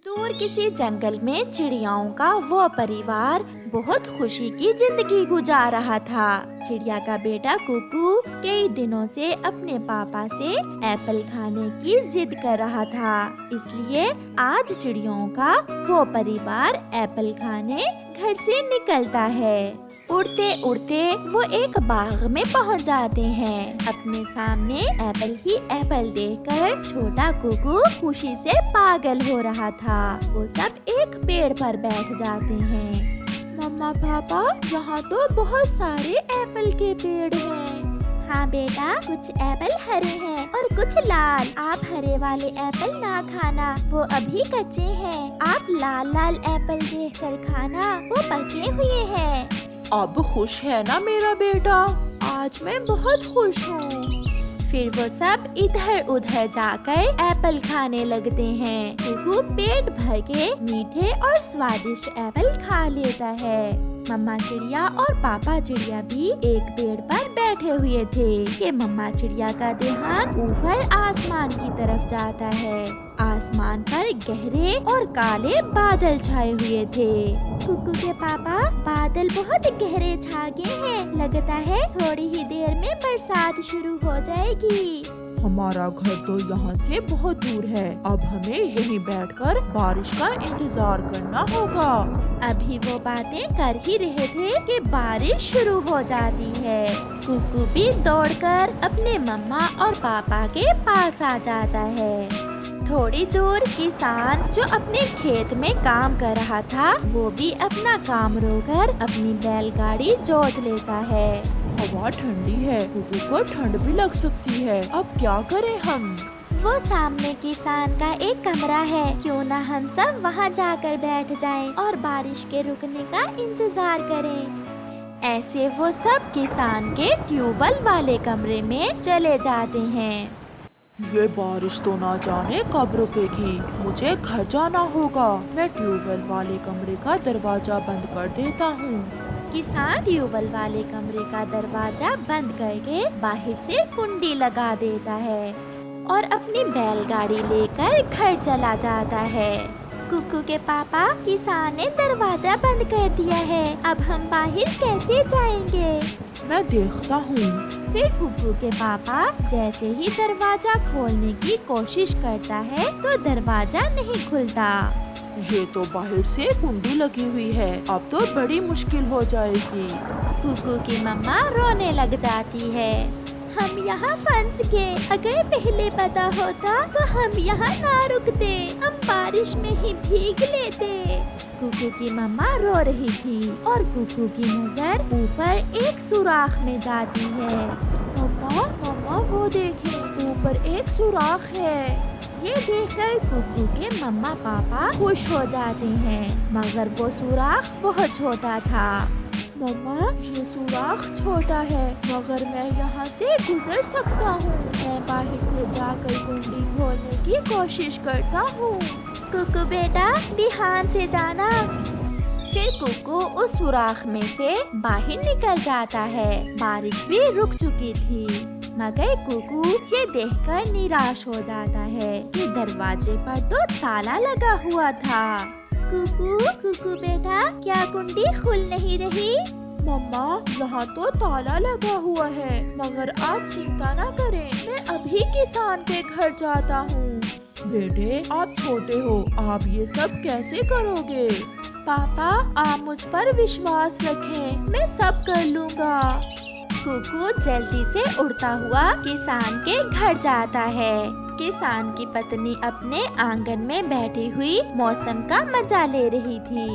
दूर किसी जंगल में चिड़ियाओं का वो परिवार बहुत खुशी की जिंदगी गुजार रहा था। चिड़िया का बेटा कुकू कई दिनों से अपने पापा से एप्पल खाने की जिद कर रहा था, इसलिए आज चिड़ियों का वो परिवार एप्पल खाने घर से निकलता है। उड़ते उड़ते वो एक बाग में पहुंच जाते हैं। अपने सामने एप्पल ही एप्पल देखकर छोटा कुकू खुशी से पागल हो रहा था। वो सब एक पेड़ पर बैठ जाते हैं। मम्मा पापा, यहाँ तो बहुत सारे एप्पल के पेड़ हैं। हाँ बेटा, कुछ एप्पल हरे हैं और कुछ लाल। आप हरे वाले एप्पल ना खाना, वो अभी कच्चे हैं। आप लाल लाल एप्पल देखकर खाना, वो पके हुए हैं। अब खुश है ना मेरा बेटा? आज मैं बहुत खुश हूँ। फिर वो सब इधर उधर जाकर एप्पल खाने लगते हैं। कुकू पेट भर के मीठे और स्वादिष्ट एप्पल खा लेता है। मम्मा चिड़िया और पापा चिड़िया भी एक पेड़ पर बैठे हुए थे कि मम्मा चिड़िया का ध्यान ऊपर आसमान की तरफ जाता है। आसमान पर गहरे और काले बादल छाए हुए थे। कुकू के पापा, बादल बहुत गहरे छा गए हैं। लगता है थोड़ी ही देर में बरसात शुरू हो जाएगी। हमारा घर तो यहाँ से बहुत दूर है। अब हमें यहीं बैठकर बारिश का इंतजार करना होगा। अभी वो बातें कर ही रहे थे कि बारिश शुरू हो जाती है। कुकू भी दौड़कर अपने मम्मा और पापा के पास आ जाता है। थोड़ी दूर किसान जो अपने खेत में काम कर रहा था, वो भी अपना काम रोककर अपनी बैलगाड़ी जोत लेता है। हवा ठंडी है, कुकू को ठंड भी लग सकती है। अब क्या करें हम? वो सामने किसान का एक कमरा है, क्यों ना हम सब वहाँ जाकर बैठ जाएं और बारिश के रुकने का इंतजार करें। ऐसे वो सब किसान के ट्यूबवेल वाले कमरे में चले जाते हैं। ये बारिश तो ना जाने कब रुकेगी। मुझे घर जाना होगा। मैं ट्यूबवेल वाले कमरे का दरवाजा बंद कर देता हूँ। किसान ट्यूबवेल वाले कमरे का दरवाजा बंद करके बाहर से कुंडी लगा देता है और अपनी बैलगाड़ी लेकर घर चला जाता है। कुकू के पापा, किसान ने दरवाजा बंद कर दिया है, अब हम बाहर कैसे जाएंगे? मैं देखता हूँ। फिर कुकू के पापा जैसे ही दरवाजा खोलने की कोशिश करता है तो दरवाजा नहीं खुलता। ये तो बाहर से कुंडी लगी हुई है, अब तो बड़ी मुश्किल हो जाएगी। कुकू की मम्मा रोने लग जाती है। हम यहाँ फंस गए। अगर पहले पता होता तो हम यहाँ ना रुकते, हम बारिश में ही भीग लेते। कुकू की मम्मा रो रही थी और कुकू की नजर ऊपर एक सुराख में जाती है। मम्मा मम्मा, वो देखिए, ऊपर एक सुराख है। ये देखकर कुकू के मम्मा पापा खुश हो जाते हैं, मगर वो सुराख बहुत छोटा था। मम्मा, ये सुराख छोटा है, मगर मैं यहाँ से गुजर सकता हूँ। मैं बाहर से जाकर कुंडी खोलने की कोशिश करता हूँ। कुकू बेटा, ध्यान से जाना। फिर कुकू उस सुराख में से बाहर निकल जाता है। बारिश भी रुक चुकी थी, मगर कुकू ये देखकर निराश हो जाता है कि दरवाजे पर तो ताला लगा हुआ था। कुकू बेटा, क्या कुंडी खुल नहीं रही? मम्मा, यहाँ तो ताला लगा हुआ है, मगर आप चिंता ना करें, मैं अभी किसान के घर जाता हूँ। बेटे, आप छोटे हो, आप ये सब कैसे करोगे? पापा, आप मुझ पर विश्वास रखें, मैं सब कर लूँगा। कुकू जल्दी से उड़ता हुआ किसान के घर जाता है। किसान की पत्नी अपने आंगन में बैठी हुई मौसम का मजा ले रही थी।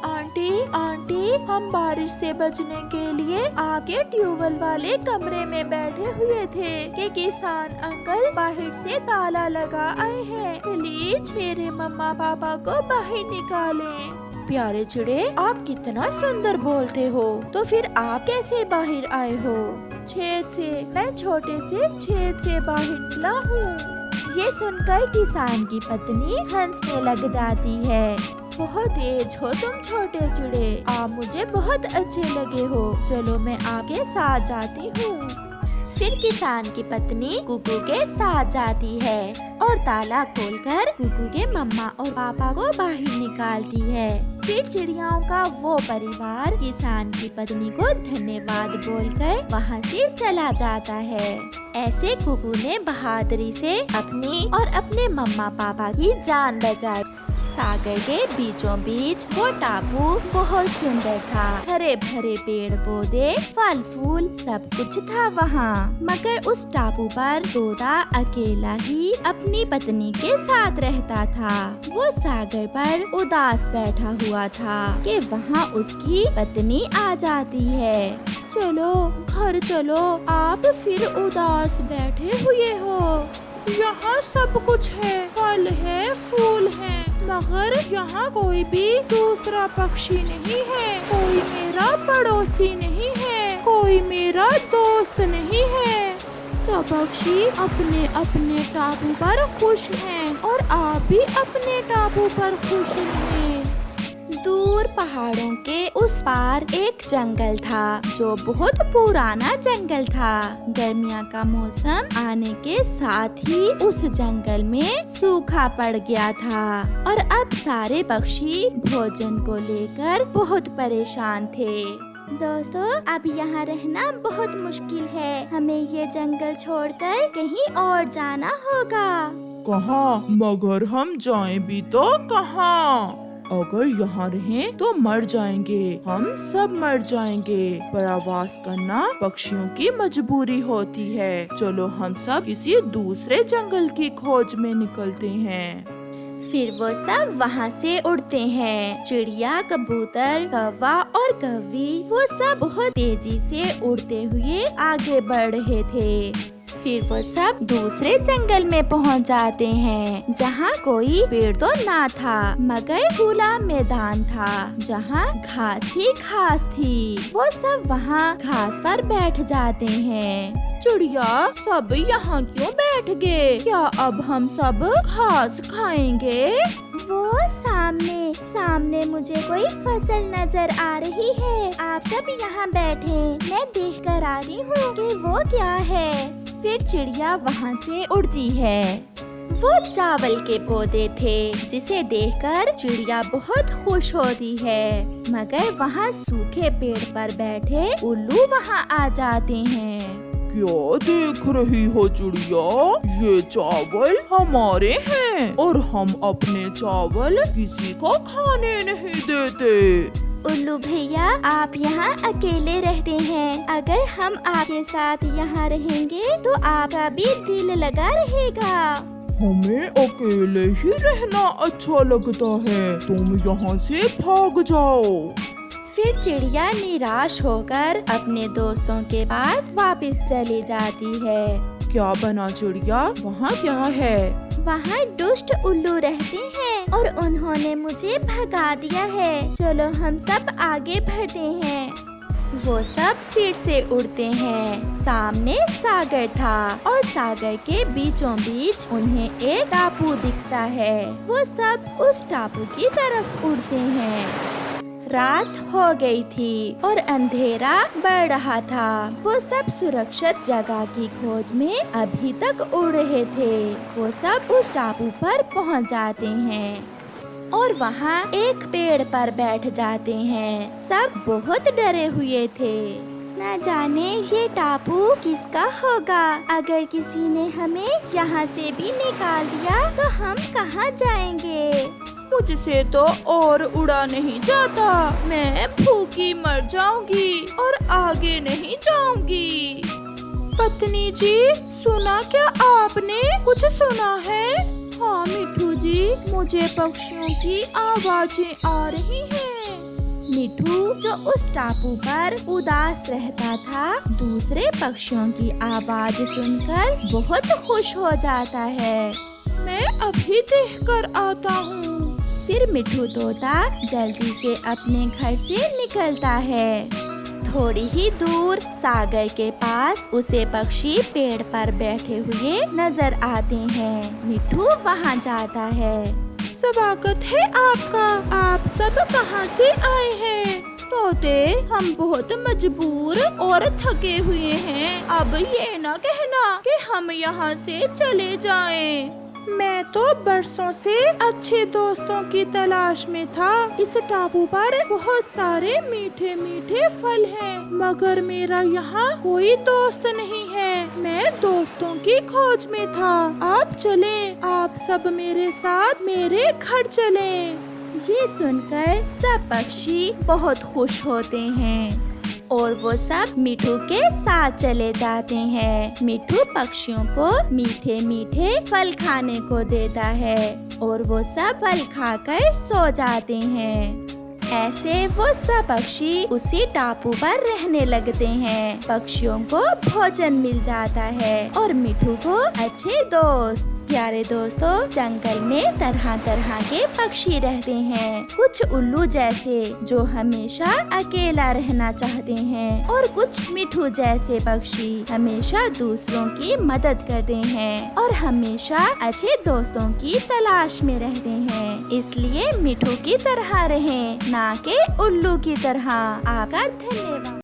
आंटी, हम बारिश से बचने के लिए आगे ट्यूबवेल वाले कमरे में बैठे हुए थे कि किसान अंकल बाहर से ताला लगा आए हैं। प्लीज मेरे मम्मा पापा को बाहर निकालें। प्यारे चिड़े, आप कितना सुंदर बोलते हो, तो फिर आप कैसे बाहर आए हो? छेद से, मैं छोटे से छेद से बाहर निकला हूँ। ये सुनकर किसान की पत्नी हंसने लग जाती है। बहुत तेज हो तुम छोटे चिड़े, आप मुझे बहुत अच्छे लगे हो। चलो मैं आपके साथ जाती हूँ। फिर किसान की पत्नी कुकू के साथ जाती है और ताला खोलकर कुकू के मम्मा और पापा को बाहर निकालती है। फिर चिड़ियाओं का वो परिवार किसान की पत्नी को धन्यवाद बोलकर वहाँ से चला जाता है। ऐसे कुकू ने बहादुरी से अपनी और अपने मम्मा पापा की जान बचाई। सागर के बीचों बीच वो टापू बहुत सुंदर था। हरे भरे पेड़ पौधे, फल फूल सब कुछ था वहाँ। मगर उस टापू पर तोता अकेला ही अपनी पत्नी के साथ रहता था। वो सागर पर उदास बैठा हुआ था कि वहाँ उसकी पत्नी आ जाती है। चलो घर चलो, आप फिर उदास बैठे हुए हो। यहाँ सब कुछ है, फल है, फूल है, मगर यहाँ कोई भी दूसरा पक्षी नहीं है, कोई मेरा पड़ोसी नहीं है, कोई मेरा दोस्त नहीं है। सब पक्षी अपने अपने टापू पर खुश हैं और आप भी अपने टापू पर खुश हैं। दूर पहाड़ों के उस पार एक जंगल था जो बहुत पुराना जंगल था। गर्मियों का मौसम आने के साथ ही उस जंगल में सूखा पड़ गया था और अब सारे पक्षी भोजन को लेकर बहुत परेशान थे। दोस्तों, अब यहाँ रहना बहुत मुश्किल है। हमें ये जंगल छोड़कर कहीं और जाना होगा। कहाँ? मगर हम जाएं भी तो कहाँ? अगर यहाँ रहें तो मर जाएंगे, हम सब मर जाएंगे। प्रवास करना पक्षियों की मजबूरी होती है। चलो हम सब किसी दूसरे जंगल की खोज में निकलते हैं। फिर वो सब वहाँ से उड़ते हैं। चिड़िया, कबूतर, कौवा और कौवी वो सब बहुत तेजी से उड़ते हुए आगे बढ़ रहे थे। फिर वो सब दूसरे जंगल में पहुँच जाते हैं जहाँ कोई पेड़ तो ना था मगर खुला मैदान था जहाँ घास ही घास थी। वो सब वहाँ घास पर बैठ जाते हैं। चिड़िया, सब यहाँ क्यों बैठ गए? क्या अब हम सब घास खाएंगे? वो सामने मुझे कोई फसल नजर आ रही है। आप सब यहाँ बैठे, मैं देख कर आ रही हूँ कि वो क्या है। फिर चिड़िया वहाँ से उड़ती है। वो चावल के पौधे थे जिसे देखकर चिड़िया बहुत खुश होती है। मगर वहाँ सूखे पेड़ पर बैठे उल्लू वहाँ आ जाते हैं। क्या देख रही हो चिड़िया? ये चावल हमारे हैं और हम अपने चावल किसी को खाने नहीं देते। उल्लू भैया, आप यहाँ अकेले रहते हैं। अगर हम आपके साथ यहाँ रहेंगे तो आपका भी दिल लगा रहेगा। हमें अकेले ही रहना अच्छा लगता है। तुम यहाँ से भाग जाओ। फिर चिड़िया निराश होकर अपने दोस्तों के पास वापस चली जाती है। क्या बना चिड़िया? वहाँ क्या है? वहाँ दुष्ट उल्लू रहते हैं और उन्होंने मुझे भगा दिया है। चलो हम सब आगे बढ़ते हैं। वो सब फिर से उड़ते हैं। सामने सागर था और सागर के बीचों बीच उन्हें एक टापू दिखता है। वो सब उस टापू की तरफ उड़ते हैं। रात हो गई थी और अंधेरा बढ़ रहा था। वो सब सुरक्षित जगह की खोज में अभी तक उड़ रहे थे। वो सब उस टापू पर पहुंच जाते हैं और वहाँ एक पेड़ पर बैठ जाते हैं। सब बहुत डरे हुए थे। न जाने ये टापू किसका होगा। अगर किसी ने हमें यहाँ से भी निकाल दिया तो हम कहाँ जाएंगे? मुझसे तो और उड़ा नहीं जाता। मैं भूखी मर जाऊंगी और आगे नहीं जाऊंगी। पत्नी जी, सुना क्या आपने? कुछ सुना है? हाँ मिठू जी, मुझे पक्षियों की आवाजें आ रही हैं। मिठू जो उस टापू पर उदास रहता था, दूसरे पक्षियों की आवाज सुनकर बहुत खुश हो जाता है। मैं अभी देख कर आता हूँ। फिर मिठू तोता जल्दी से अपने घर से निकलता है। थोड़ी ही दूर सागर के पास उसे पक्षी पेड़ पर बैठे हुए नजर आते हैं। मिठू वहाँ जाता है। स्वागत है आपका। आप सब कहाँ से आए हैं? तोते, हम बहुत मजबूर और थके हुए हैं। अब ये ना कहना कि हम यहाँ से चले जाएं। मैं तो बरसों से अच्छे दोस्तों की तलाश में था। इस टापू पर बहुत सारे मीठे मीठे फल हैं, मगर मेरा यहाँ कोई दोस्त नहीं है। मैं दोस्तों की खोज में था। आप चलें, आप सब मेरे साथ मेरे घर चलें। ये सुनकर सब पक्षी बहुत खुश होते हैं और वो सब मिठू के साथ चले जाते हैं। मिठू पक्षियों को मीठे मीठे फल खाने को देता है और वो सब फल खाकर सो जाते हैं। ऐसे वो सब पक्षी उसी टापू पर रहने लगते हैं। पक्षियों को भोजन मिल जाता है और मिठू को अच्छे दोस्त। प्यारे दोस्तों, जंगल में तरह तरह के पक्षी रहते हैं। कुछ उल्लू जैसे जो हमेशा अकेला रहना चाहते हैं और कुछ मिठू जैसे पक्षी हमेशा दूसरों की मदद करते हैं और हमेशा अच्छे दोस्तों की तलाश में रहते हैं। इसलिए मिठू की तरह रहें, ना कि उल्लू की तरह। आपका धन्यवाद।